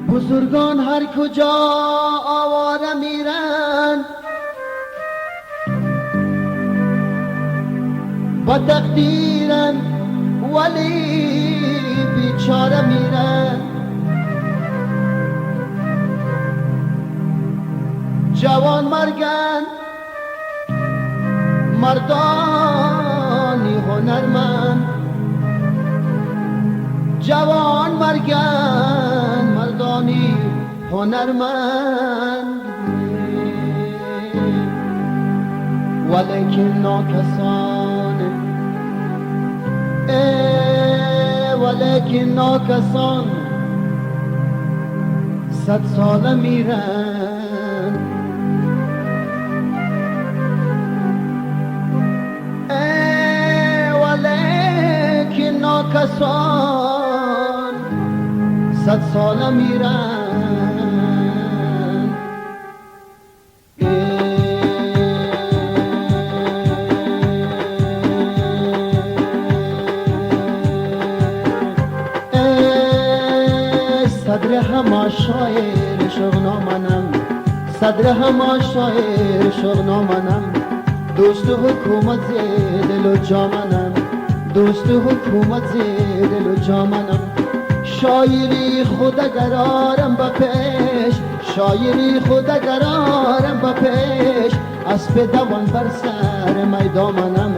بزرگان هر کجا آواره میرن، با تقدیرن ولی بیچاره میرن. جوان مرگن مردانی هنرمند، جوان مرگن مردانی هنرمند، ولیکن ناکسان ولیکن ناکسان 100 ساله میرن. ولیکن ناکسان 100 ساله میرن. صدر همه شاعر شغنامنم، صدر همه شاعر شغنامنم، دوست حکومت دل و جامنم، دوست حکومت دل و جامنم. شاعری خود اگرارم با پیش، شاعری خود اگرارم با پیش، اسب دوان بر سر میدامنم،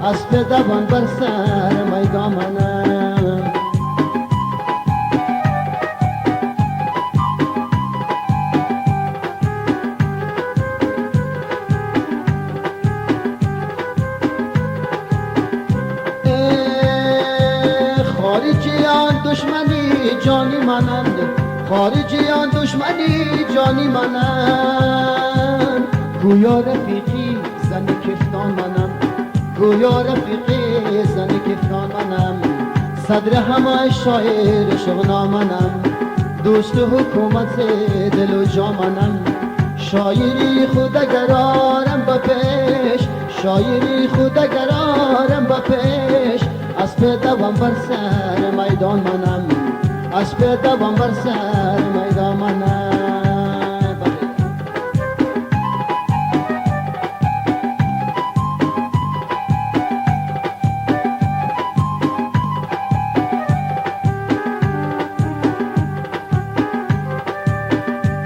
اسب دوان بر سر میدامنم. خارجیان دشمنی جانی منند، خارجیان دشمنی جانی منند، گویا رفیقی زن کفتان منم، گویا رفیقی زن کفتان منم. صدر همه شاعر شغنامنم، دوست حکومت دل و جامنم. شاعری خود اگرارم با پیش، شاعری خود اگرارم با پیش، اسب دوام بر سر میدان منم، اسب دوام بر سر میدان منم.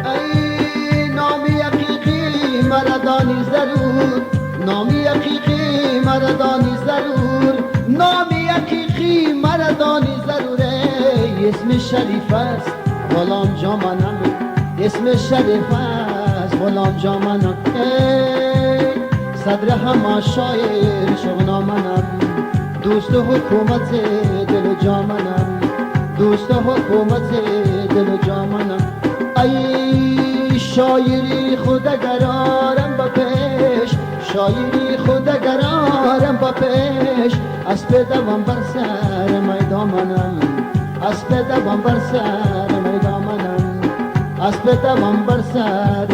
ای نامی حقیقی مردانی ضرور، نامی حقیقی مردانی ضرور، نامی حقیقی مردانی ضروره. اسم شریف است غلام جامنم، اسم شریف است غلام جامنم. ای صدر همه شاعر شغنامنم، دوست حکومت دل و جامنم، دوست حکومت دل و جامنم. ای شاعری خود اگرارم با پیش، شاعری خود اگرارم با پیش، اسب دوام بر سر میدامنم، اسب دوام بر سر میدامنم، اسب دوام بر سر